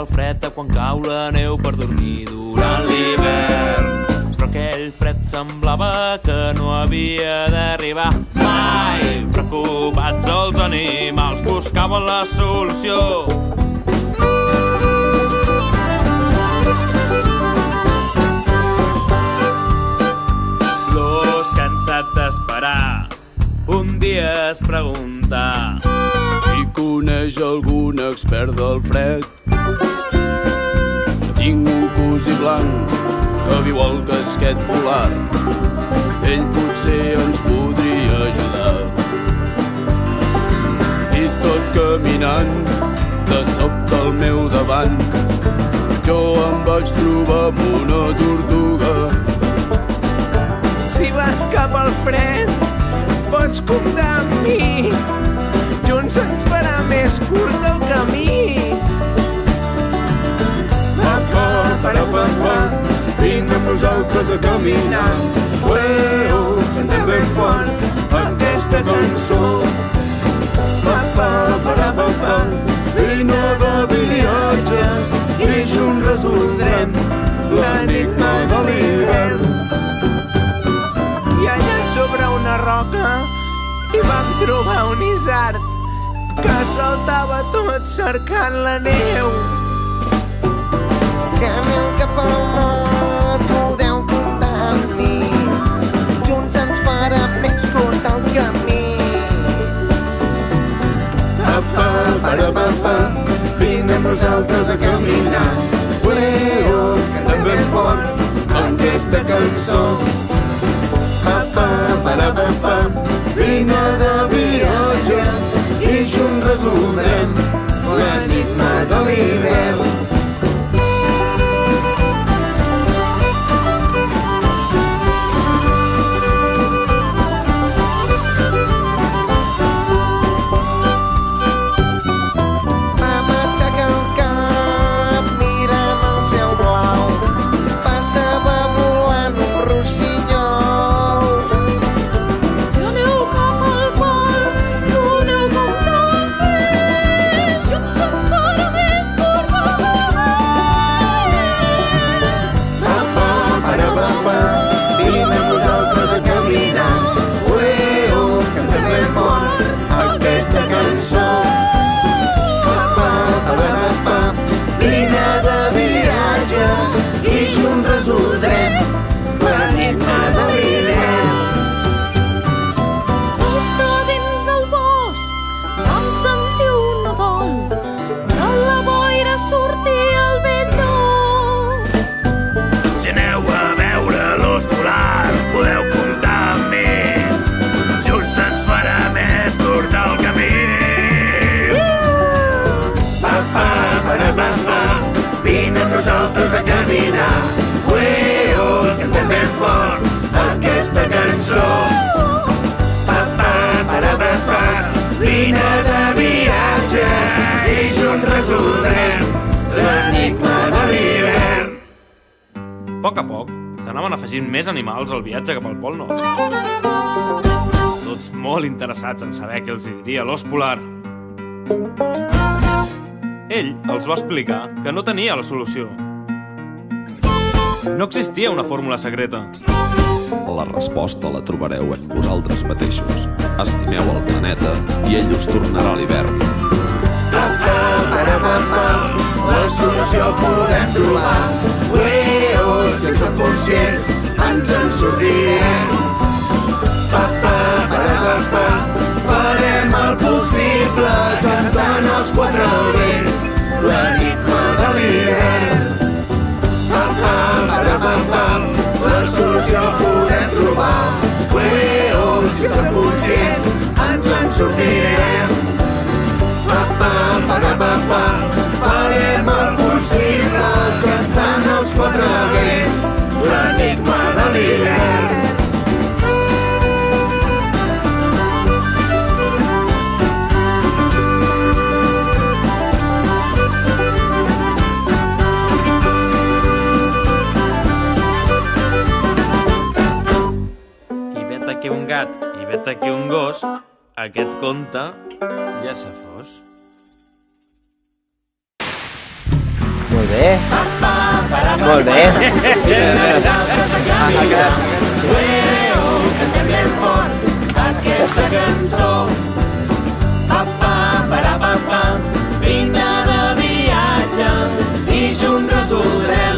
buscava el fred a quan cau la neu per dormir durant l'hivern. Però aquell fred semblava que no havia d'arribar mai. Preocupats els animals buscaven la solució. L'ós, cansat d'esperar, un dia es pregunta: i coneix algun expert del fred? Tinc un cosí blanc que viu al casquet polar. Ell potser ens podria ajudar. I tot caminant, de sobte al meu davant, jo em vaig trobar amb una tortuga. Si vas cap al fred, pots comptar amb mi. Junts ens farà més curt el camí. Pa, para, pa, vine amb nosaltres a caminar. Ueo, cantem ben fort aquesta cançó. Pa, para, pa, vine de viatge i junts resoldrem l'enigma de l'hivern. I allà sobre una roca hi vam trobar un isard que saltava tot cercant la neu. Si aneu cap al nord, podeu comptar amb mi. Junts ens farà més curt el camí. Pa, para, vine amb nosaltres a caminar. Ueo, cantem ben fort aquesta cançó. Pa, para, vine de viatge i junts resoldrem l'enigma de l'hivern. Vam aixecar el cap mirant el cel blau. Passava volant un rossinyol. Si aneu cap al pol, podeu comptar amb mi. Junts ens farà més curt el camí. Pa, para, vine amb nosaltres a caminar. Ueo, cantem ben fort aquesta cançó. Pa, para, vine de viatge i junts resoldrem l'enigma de l'hivern. Sota dins el bosc vam sentir un nadol. De la boira sortia el ventó. si aneu a veure l'ós polar, podeu comptar amb mi. Junts ens farà més curt el camí. Pa, vine amb nosaltres a caminar. Ueo, cantem ben fort aquesta cançó. Pa, para, vine de viatge i junts resoldrem l'enigma de l'hivern. A poc, s'anaven afegint més animals al viatge cap al Pol Nord. Tots molt interessats en saber què els hi diria l'ós polar. Ell els va explicar que no tenia la solució. No existia una fórmula secreta. La resposta la trobareu en vosaltres mateixos. Estimeu el planeta i ell us tornarà a l'hivern. La solució podem trobar. Ueo, si som conscients, ens en sortirem. Pa, farem el possible cantant els quatre vents l'enigma de l'hivern. La solució podem trobar. Ueo, si som conscients, ens en sortirem. Farem el possible cantant els quatre vents l'enigma de l'hivern. I vet aquí un gat i vet aquí un gos, aquest conte ja s'ha fos. Molt bé. Molt bé. Cantem ben fort aquesta cançó. Pa, vine de viatge i junts resoldrem